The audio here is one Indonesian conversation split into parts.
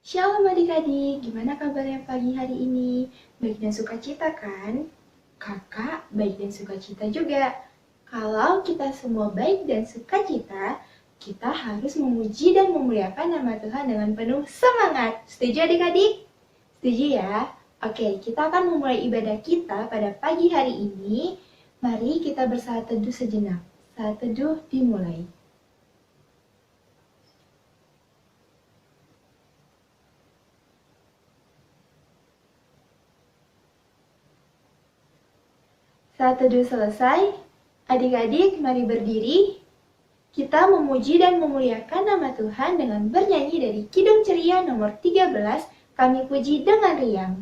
Shalom adik-adik, gimana kabarnya pagi hari ini? Baik dan sukacita kan? Kakak baik dan sukacita juga. Kalau kita semua baik dan sukacita, kita harus memuji dan memuliakan nama Tuhan dengan penuh semangat. Setuju adik-adik? Setuju ya? Oke, kita akan memulai ibadah kita pada pagi hari ini. Mari kita bersaat teduh sejenak. Saat teduh dimulai. Saat teduh selesai, adik-adik mari berdiri. Kita memuji dan memuliakan nama Tuhan dengan bernyanyi dari Kidung Ceria nomor 13, Kami Puji dengan Riang.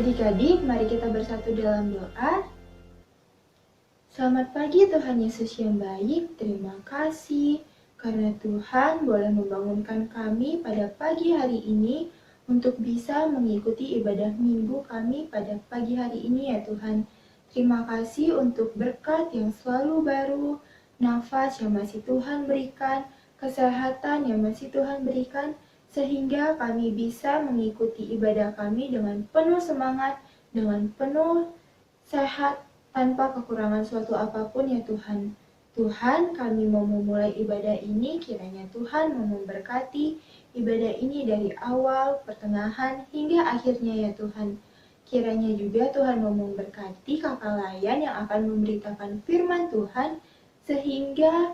Adik-adik, mari kita bersatu dalam doa. Selamat pagi Tuhan Yesus yang baik, terima kasih karena Tuhan boleh membangunkan kami pada pagi hari ini untuk bisa mengikuti ibadah minggu kami pada pagi hari ini ya Tuhan. Terima kasih untuk berkat yang selalu baru, nafas yang masih Tuhan berikan, kesehatan yang masih Tuhan berikan, sehingga kami bisa mengikuti ibadah kami dengan penuh semangat, dengan penuh sehat, tanpa kekurangan suatu apapun ya Tuhan. Tuhan, kami mau memulai ibadah ini, kiranya Tuhan mau memberkati ibadah ini dari awal, pertengahan, hingga akhirnya ya Tuhan. Kiranya juga Tuhan mau memberkati kakak layan yang akan memberitakan firman Tuhan, sehingga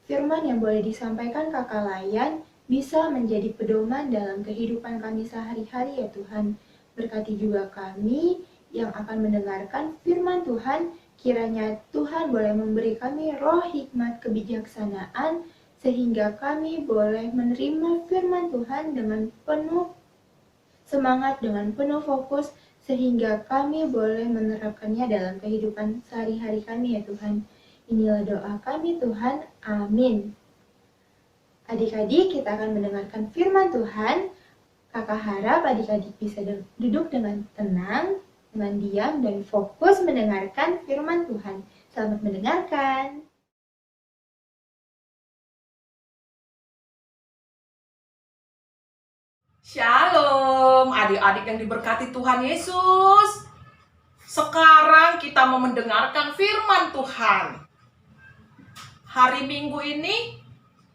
firman yang boleh disampaikan kakak layan bisa menjadi pedoman dalam kehidupan kami sehari-hari ya Tuhan. Berkati juga kami yang akan mendengarkan firman Tuhan, kiranya Tuhan boleh memberi kami roh hikmat kebijaksanaan, sehingga kami boleh menerima firman Tuhan dengan penuh semangat, dengan penuh fokus, sehingga kami boleh menerapkannya dalam kehidupan sehari-hari kami ya Tuhan. Inilah doa kami Tuhan, amin. Adik-adik, kita akan mendengarkan firman Tuhan. Kakak harap adik-adik bisa duduk dengan tenang, dengan diam, dan fokus mendengarkan firman Tuhan. Selamat mendengarkan. Shalom, adik-adik yang diberkati Tuhan Yesus. Sekarang kita mau mendengarkan firman Tuhan. Hari Minggu ini,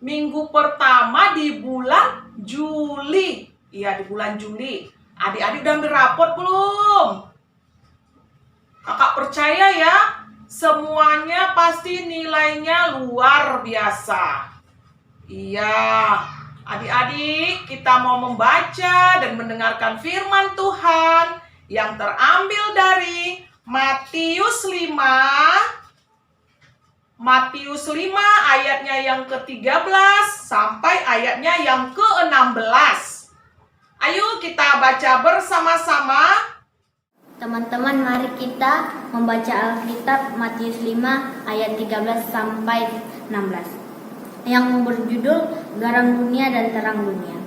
minggu pertama di bulan Juli. Iya, di bulan Juli. Adik-adik udah ambil rapot belum? Kakak percaya ya, semuanya pasti nilainya luar biasa. Iya, adik-adik, kita mau membaca dan mendengarkan firman Tuhan yang terambil dari Matius 5 ayatnya yang ke-13 sampai ayatnya yang ke-16. Ayo kita baca bersama-sama. Teman-teman, mari kita membaca Alkitab Matius 5 ayat 13 sampai 16 yang berjudul Garam Dunia dan Terang Dunia.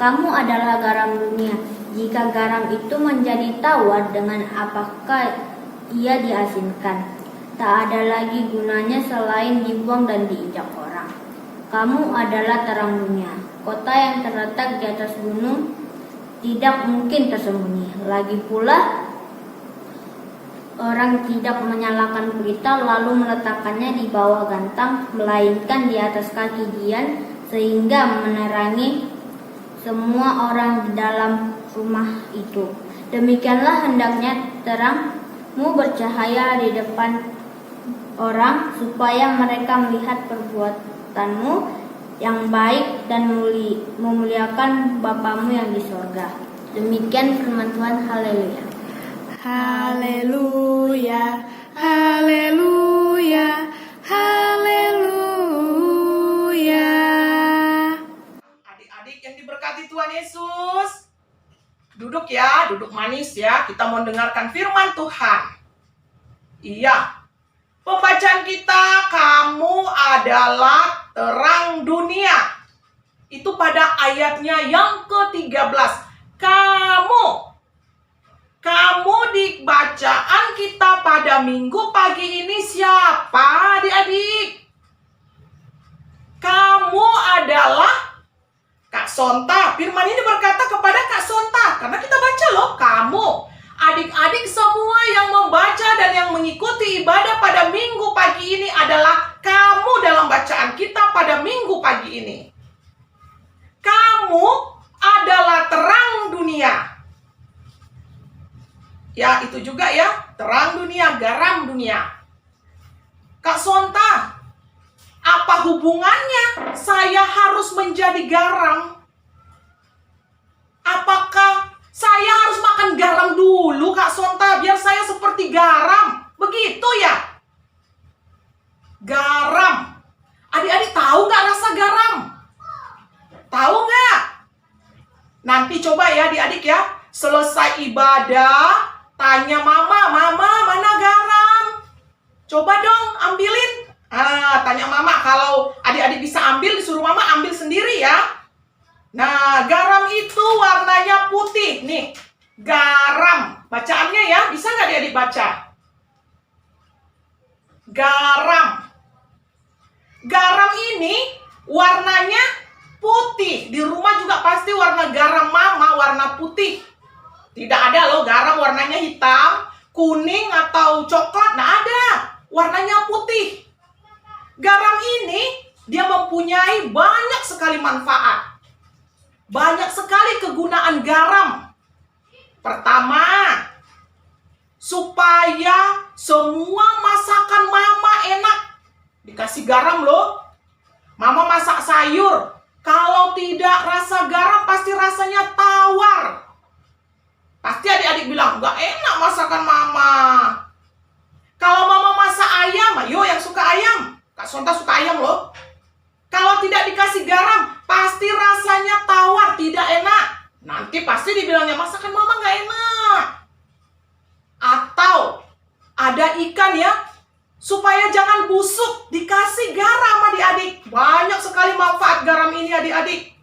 Kamu adalah garam dunia. Jika garam itu menjadi tawar, dengan apakah ia diasinkan? Tak ada lagi gunanya selain dibuang dan diinjak orang. Kamu adalah terang dunia. Kota yang terletak di atas gunung tidak mungkin tersembunyi. Lagi pula, orang tidak menyalakan pelita lalu meletakkannya di bawah gantang, melainkan di atas kaki dian, sehingga menerangi semua orang di dalam rumah itu. Demikianlah hendaknya terang bercahaya di depan orang, supaya mereka melihat perbuatanmu yang baik dan memuliakan Bapamu yang di sorga. Demikian firman Tuhan. Haleluya. Haleluya, haleluya, haleluya. Adik-adik yang diberkati Tuhan Yesus, duduk ya, duduk manis ya. Kita mau dengarkan firman Tuhan. Iya, pembacaan kita, kamu adalah terang dunia. Itu pada ayatnya yang ke-13. Kamu di bacaan kita pada minggu pagi ini siapa, adik-adik? Kamu adalah Kak Sonta. Firman ini berkata kepada Kak Sonta, karena kita baca loh, kamu. Adik-adik semua yang membaca dan yang mengikuti ibadah pada minggu pagi ini adalah kamu dalam bacaan kita pada minggu pagi ini. Kamu adalah terang dunia. Ya, itu juga ya, terang dunia, garam dunia. Kak Sonta, apa hubungannya saya harus menjadi garam? Apakah saya harus makan garam dulu, Kak Sonta, biar saya seperti garam? Begitu ya? Garam. Adik-adik tahu nggak rasa garam? Tahu nggak? Nanti coba ya adik-adik ya, selesai ibadah, tanya mama, mana garam? Coba dong ambilin. Tanya mama, kalau adik-adik bisa ambil, disuruh mama ambil sendiri ya. Nah, garam itu warnanya putih. Nih, garam. Bacaannya ya, bisa nggak adik-adik baca? Garam. Garam ini warnanya putih. Di rumah juga pasti warna garam mama warna putih. Tidak ada loh garam warnanya hitam, kuning atau coklat. Nggak ada. Warnanya putih. Garam ini dia mempunyai banyak sekali manfaat. Banyak sekali kegunaan garam. Pertama, supaya semua masakan mama enak. Dikasih garam loh. Mama masak sayur. Kalau tidak rasa garam pasti rasanya tawar. Pasti adik-adik bilang, nggak enak masakan mama. Kalau mama masak ayam, ayo yang suka ayam. Kak Sonta suka ayam loh. Kalau tidak dikasih garam, pasti rasanya tawar, tidak enak. Nanti pasti dibilangnya, masakan mama nggak enak. Atau ada ikan ya, supaya jangan busuk, dikasih garam adik-adik. Banyak sekali manfaat garam ini adik-adik.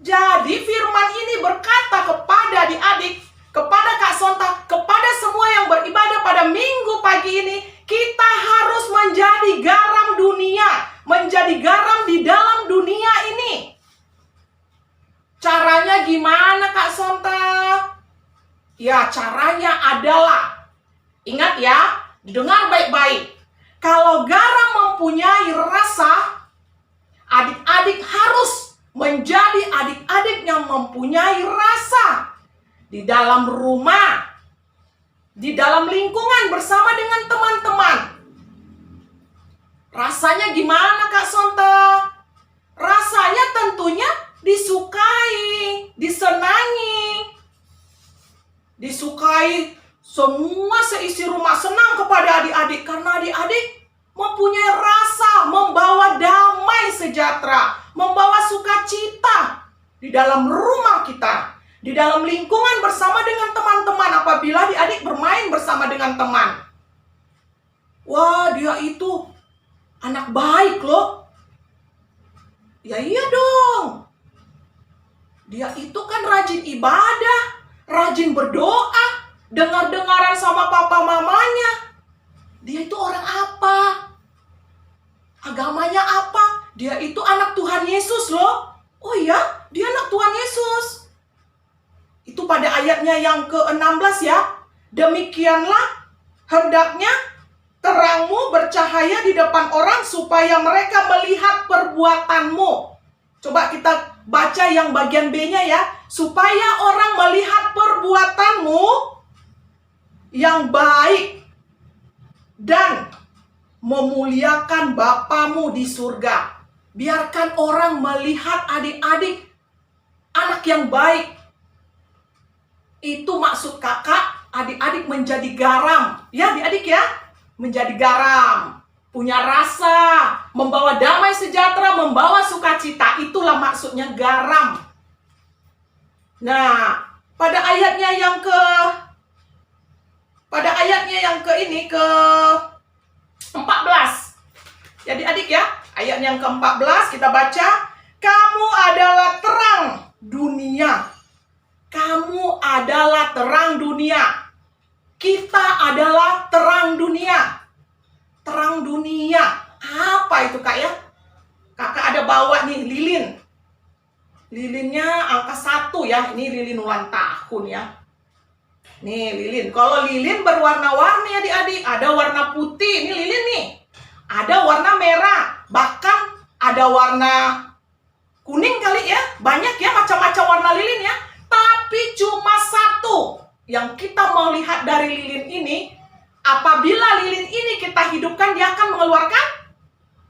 Jadi firman ini berkata kepada adik-adik, kepada Kak Sonta, kepada semua yang beribadah pada minggu pagi ini, kita harus menjadi garam dunia, menjadi garam di dalam dunia ini. Caranya gimana Kak Sonta? Ya, caranya adalah, ingat ya, dengar baik-baik. Kalau garam mempunyai rasa, adik-adik harus menjadi adik-adik yang mempunyai rasa di dalam rumah, di dalam lingkungan bersama dengan teman-teman. Rasanya gimana Kak Sonta? Rasanya tentunya disukai, disenangi. Disukai, semua seisi rumah senang kepada adik-adik karena adik-adik mempunyai rasa, membawa damai sejahtera, membawa sukacita di dalam rumah kita, di dalam lingkungan bersama dengan teman-teman apabila adik-adik bermain bersama dengan teman. Wah, dia itu anak baik loh. Ya iya dong. Dia itu kan rajin ibadah, rajin berdoa, dengar-dengaran sama papa mamanya. Dia itu orang apa? Agamanya apa? Dia itu anak Tuhan Yesus loh. Oh iya, dia anak Tuhan Yesus. Itu pada ayatnya yang ke-16 ya. Demikianlah hendaknya terangmu bercahaya di depan orang supaya mereka melihat perbuatanmu. Coba kita baca yang bagian B-nya ya. Supaya orang melihat perbuatanmu yang baik dan memuliakan Bapamu di surga. Biarkan orang melihat adik-adik anak yang baik. Itu maksud kakak, adik-adik menjadi garam. Ya adik-adik ya, menjadi garam. Punya rasa, membawa damai sejahtera, membawa sukacita. Itulah maksudnya garam. Nah, pada ayatnya yang ke 14. Jadi adik ya, ayat yang ke-14 kita baca, kamu adalah terang dunia. Kamu adalah terang dunia. Kita adalah terang dunia. Terang dunia. Apa itu kak ya? Kakak ada bawa nih lilin. Lilinnya angka 1 ya. Ini lilin ulang tahun ya. Nih lilin. Kalau lilin berwarna-warni adik-adik. Ada warna putih. Ini lilin nih. Ada warna merah. Bahkan ada warna kuning kali ya. Banyak ya macam-macam warna lilin ya. Tapi cuma satu yang kita melihat dari lilin ini. Apabila lilin ini kita hidupkan, dia akan mengeluarkan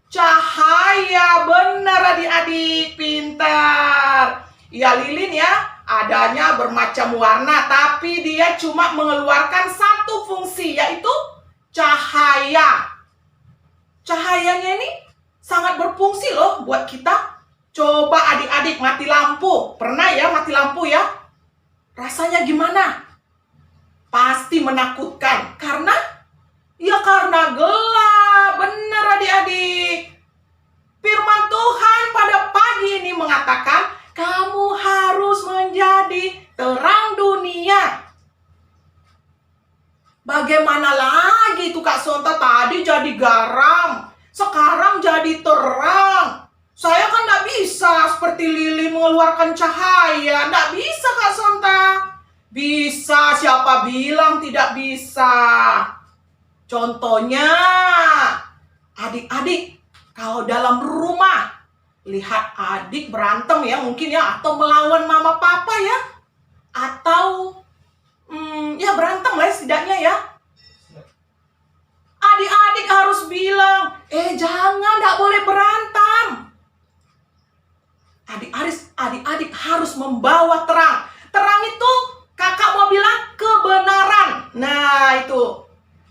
cahaya. Benar adik-adik, pintar. Ya lilin ya, adanya bermacam warna, tapi dia cuma mengeluarkan satu fungsi, yaitu cahaya. Cahayanya ini sangat berfungsi loh buat kita. Coba adik-adik mati lampu. Pernah ya mati lampu ya? Rasanya gimana? Pasti menakutkan. Karena gelap. Benar adik-adik. Firman Tuhan pada pagi ini mengatakan, kamu harus menjadi terang dunia. Bagaimana lagi tuh Kak Sonta, tadi jadi garam, sekarang jadi terang. Saya kan nggak bisa seperti lilin mengeluarkan cahaya. Nggak bisa Kak Sonta. Bisa, siapa bilang tidak bisa? Contohnya, adik-adik kalau dalam rumah lihat adik berantem ya mungkin ya, atau melawan mama papa ya, atau ya berantem lah setidaknya ya. Adik-adik harus bilang, jangan, nggak boleh berantem. Adik-adik harus membawa terang. Terang itu kakak mau bilang kebenaran. Nah itu.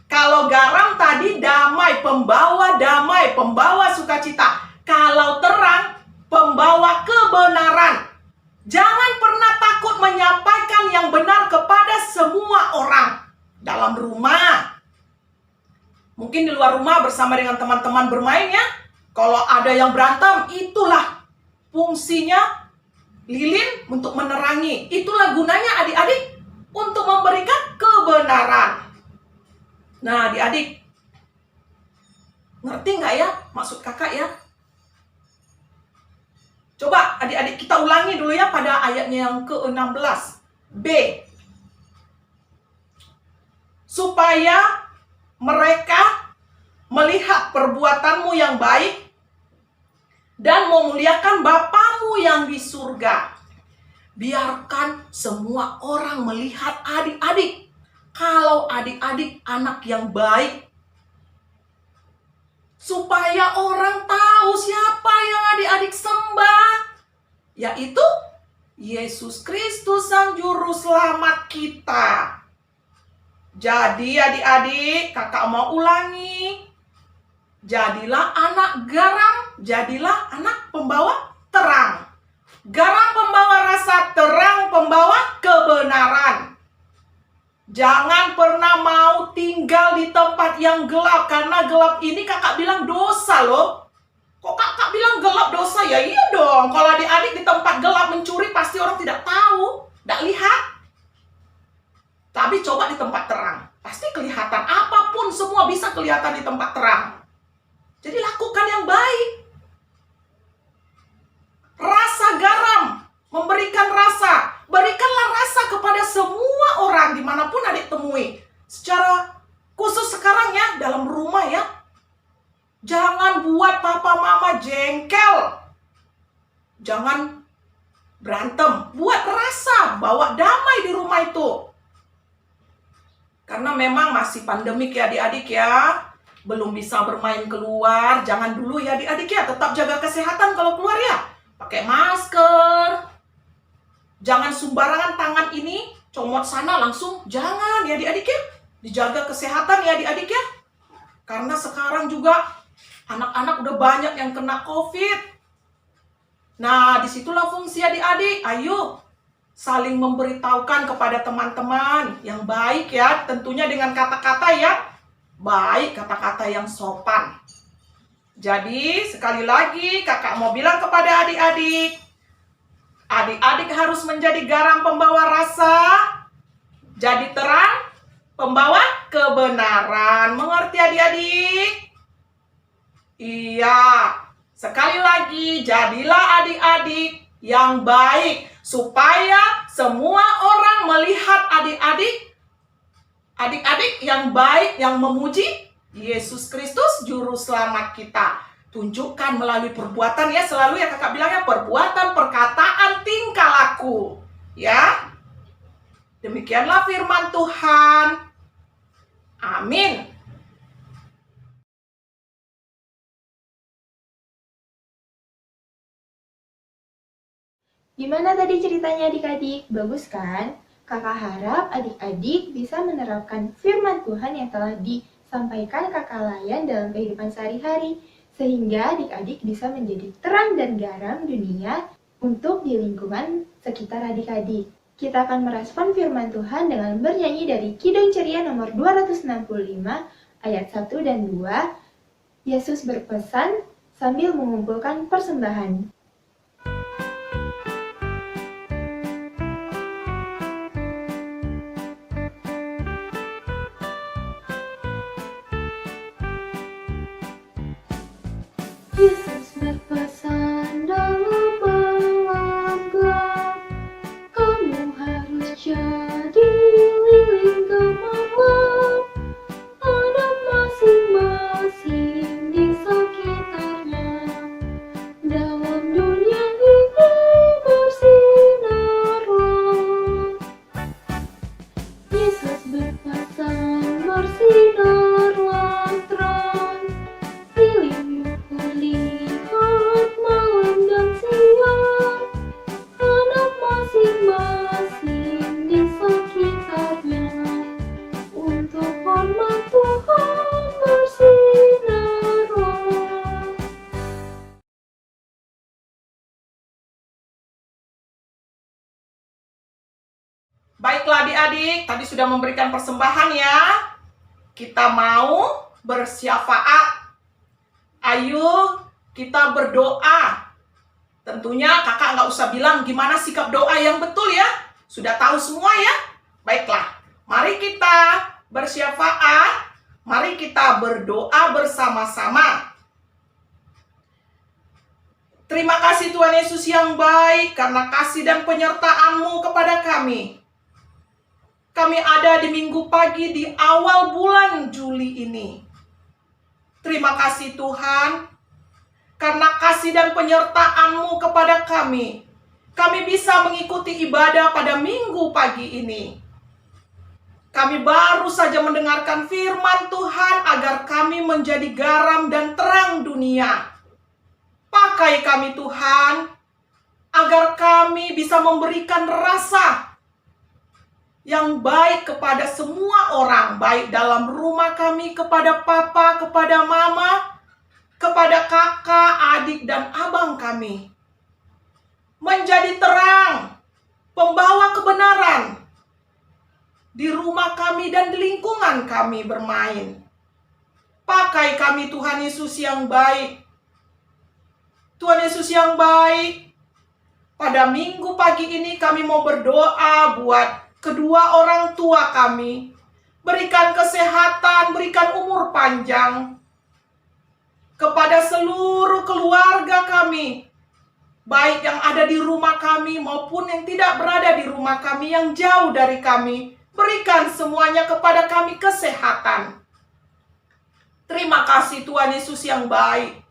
Kalau garam tadi damai, pembawa sukacita. Kalau terang, pembawa kebenaran. Jangan pernah takut menyampaikan yang benar kepada semua orang. Dalam rumah. Mungkin di luar rumah bersama dengan teman-teman bermain ya. Kalau ada yang berantem, itulah fungsinya lilin untuk menerangi. Itulah gunanya adik-adik untuk memberikan kebenaran. Nah adik-adik, ngerti nggak ya maksud kakak ya? Coba adik-adik kita ulangi dulu ya pada ayatnya yang ke-16. B. Supaya mereka melihat perbuatanmu yang baik dan memuliakan Bapamu yang di surga. Biarkan semua orang melihat adik-adik. Kalau adik-adik anak yang baik, supaya orang tahu siapa yang adik-adik sembah, yaitu Yesus Kristus Sang Juru Selamat kita. Jadi adik-adik, kakak mau ulangi. Jadilah anak garam, jadilah anak pembawa terang. Garam pembawa rasa, terang pembawa kebenaran. Jangan pernah mau tinggal di tempat yang gelap, karena gelap ini kakak bilang dosa loh. Kok kakak bilang gelap dosa? Ya iya dong, kalau adik-adik di tempat gelap mencuri pasti orang tidak tahu, tidak lihat. Tapi coba di tempat terang, pasti kelihatan. Apapun semua bisa kelihatan di tempat terang. Jadi lakukan yang baik. Rasa garam, memberikan rasa. Berikanlah rasa kepada semua orang dimanapun adik temui. Secara khusus sekarang ya, dalam rumah ya. Jangan buat papa mama jengkel. Jangan berantem. Buat rasa, bawa damai di rumah itu. Karena memang masih pandemik ya adik-adik ya. Belum bisa bermain keluar. Jangan dulu ya adik-adik ya. Tetap jaga kesehatan kalau keluar ya. Pakai masker. Jangan sembarangan tangan ini comot sana langsung. Jangan ya adik-adik ya. Dijaga kesehatan ya adik-adik ya. Karena sekarang juga anak-anak udah banyak yang kena COVID. Nah, disitulah fungsi adik-adik. Ayo saling memberitahukan kepada teman-teman yang baik ya, tentunya dengan kata-kata yang baik, kata-kata yang sopan. Jadi sekali lagi kakak mau bilang kepada adik-adik, adik-adik harus menjadi garam pembawa rasa, jadi terang pembawa kebenaran. Mengerti adik-adik? Iya. Sekali lagi, jadilah adik-adik yang baik, supaya semua orang melihat adik-adik yang baik, yang memuji Yesus Kristus Juru Selamat kita. Tunjukkan melalui perbuatan ya, selalu ya kakak bilang ya, perbuatan, perkataan, tingkah laku. Ya, demikianlah firman Tuhan. Amin. Gimana tadi ceritanya adik-adik? Bagus kan? Kakak harap adik-adik bisa menerapkan firman Tuhan yang telah disampaikan kakak Layan dalam kehidupan sehari-hari, sehingga adik-adik bisa menjadi terang dan garam dunia untuk di lingkungan sekitar adik-adik. Kita akan merespon firman Tuhan dengan bernyanyi dari Kidung Ceria nomor 265 ayat 1 dan 2. Yesus berpesan sambil mengumpulkan persembahan. Yesus berpesan dalam melangkah, kamu harus jadi lilin gemilang, ada masing-masing di sekitarnya, dalam dunia ini bersinarlah. Yesus berpesan bersinarlah terang, lilin lihat malam dan siang, anak masing-masing di sekitarnya, untuk hormat Tuhan bersinarlah. Baiklah adik-adik, tadi sudah memberikan persembahan ya. Kita mau bersyafaat. Ayo kita berdoa. Tentunya kakak nggak usah bilang gimana sikap doa yang betul ya. Sudah tahu semua ya. Baiklah, mari kita bersyafaat. Mari kita berdoa bersama-sama. Terima kasih Tuhan Yesus yang baik karena kasih dan penyertaan-Mu kepada kami. Kami ada di minggu pagi di awal bulan Juli ini. Terima kasih Tuhan, karena kasih dan penyertaan-Mu kepada kami. Kami bisa mengikuti ibadah pada minggu pagi ini. Kami baru saja mendengarkan firman Tuhan agar kami menjadi garam dan terang dunia. Pakai kami Tuhan, agar kami bisa memberikan rasa yang baik kepada semua orang, baik dalam rumah kami, kepada papa, kepada mama, kepada kakak, adik, dan abang kami. Menjadi terang, pembawa kebenaran di rumah kami dan di lingkungan kami bermain. Pakai kami Tuhan Yesus yang baik. Tuhan Yesus yang baik, pada minggu pagi ini kami mau berdoa buat kedua orang tua kami. Berikan kesehatan, berikan umur panjang kepada seluruh keluarga kami, baik yang ada di rumah kami maupun yang tidak berada di rumah kami, yang jauh dari kami. Berikan semuanya kepada kami kesehatan. Terima kasih Tuhan Yesus yang baik.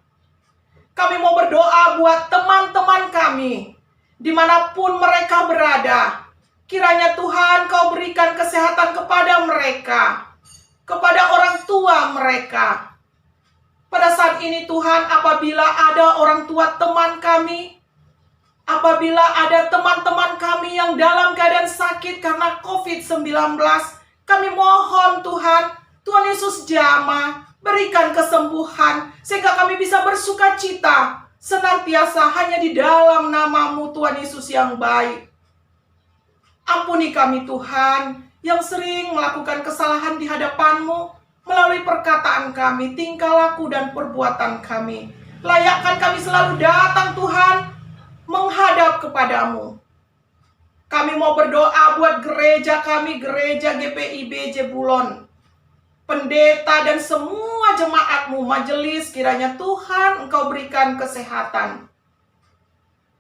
Kami mau berdoa buat teman-teman kami, dimanapun mereka berada. Kiranya Tuhan Kau berikan kesehatan kepada mereka, kepada orang tua mereka. Pada saat ini Tuhan, apabila ada orang tua teman kami, apabila ada teman-teman kami yang dalam keadaan sakit karena COVID-19, kami mohon Tuhan, Tuhan Yesus jamah, berikan kesembuhan, sehingga kami bisa bersuka cita senantiasa hanya di dalam nama-Mu Tuhan Yesus yang baik. Ampuni kami Tuhan, yang sering melakukan kesalahan di hadapan-Mu, melalui perkataan kami, tingkah laku dan perbuatan kami. Layakkan kami selalu datang Tuhan, menghadap kepadamu. Kami mau berdoa buat gereja kami, gereja GPIB Jebulon, pendeta dan semua jemaat-Mu, majelis, kiranya Tuhan Engkau berikan kesehatan.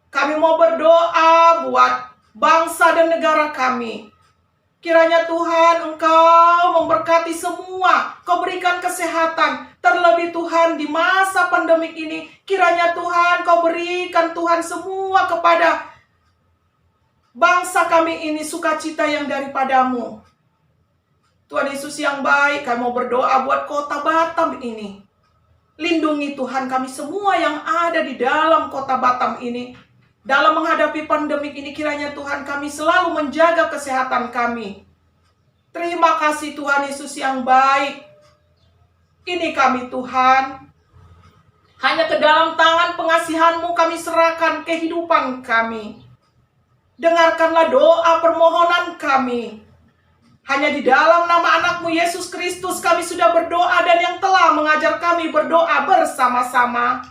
Kami mau berdoa buat bangsa dan negara kami. Kiranya Tuhan Engkau memberkati semua, Kau berikan kesehatan. Terlebih Tuhan di masa pandemik ini, kiranya Tuhan Kau berikan Tuhan semua kepada bangsa kami ini sukacita yang daripada-Mu. Tuhan Yesus yang baik, kami mau berdoa buat kota Batam ini. Lindungi Tuhan kami semua yang ada di dalam kota Batam ini. Dalam menghadapi pandemik ini, kiranya Tuhan kami selalu menjaga kesehatan kami. Terima kasih Tuhan Yesus yang baik. Ini kami Tuhan. Hanya ke dalam tangan pengasihan-Mu kami serahkan kehidupan kami. Dengarkanlah doa permohonan kami. Hanya di dalam nama anak-Mu Yesus Kristus kami sudah berdoa, dan yang telah mengajar kami berdoa bersama-sama.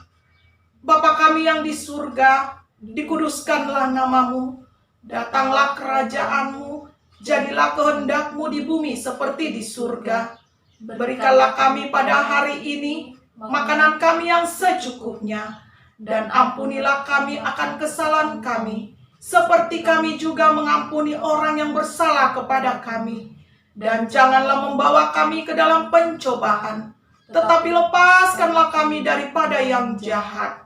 Bapa kami yang di surga, dikuduskanlah nama-Mu, datanglah kerajaan-Mu, jadilah kehendak-Mu di bumi seperti di surga. Berikanlah kami pada hari ini makanan kami yang secukupnya, dan ampunilah kami akan kesalahan kami, seperti kami juga mengampuni orang yang bersalah kepada kami. Dan janganlah membawa kami ke dalam pencobaan, tetapi lepaskanlah kami daripada yang jahat.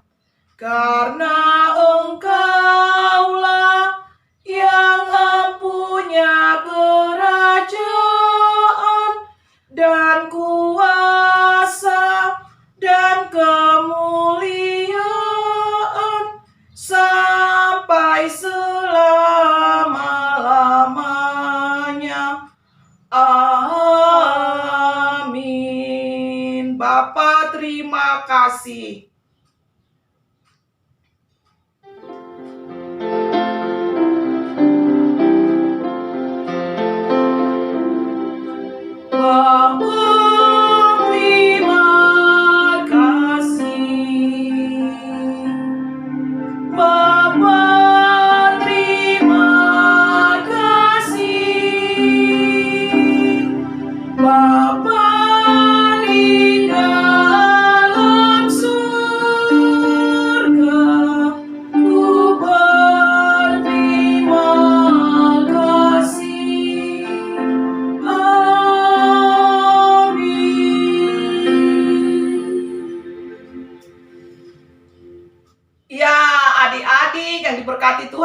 Karena Engkaulah yang mempunyai kerajaan dan kuasa dan kemuliaan sampai selama-lamanya. Amin. Bapa, terima kasih.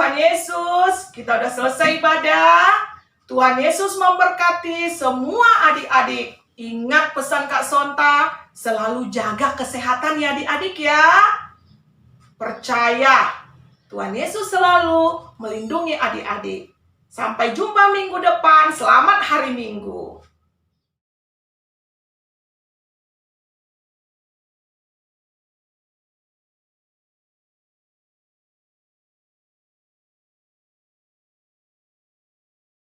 Tuhan Yesus, kita udah selesai ibadah. Tuhan Yesus memberkati semua adik-adik. Ingat pesan Kak Sonta, selalu jaga kesehatan ya adik-adik ya. Percaya, Tuhan Yesus selalu melindungi adik-adik. Sampai jumpa minggu depan, selamat hari Minggu.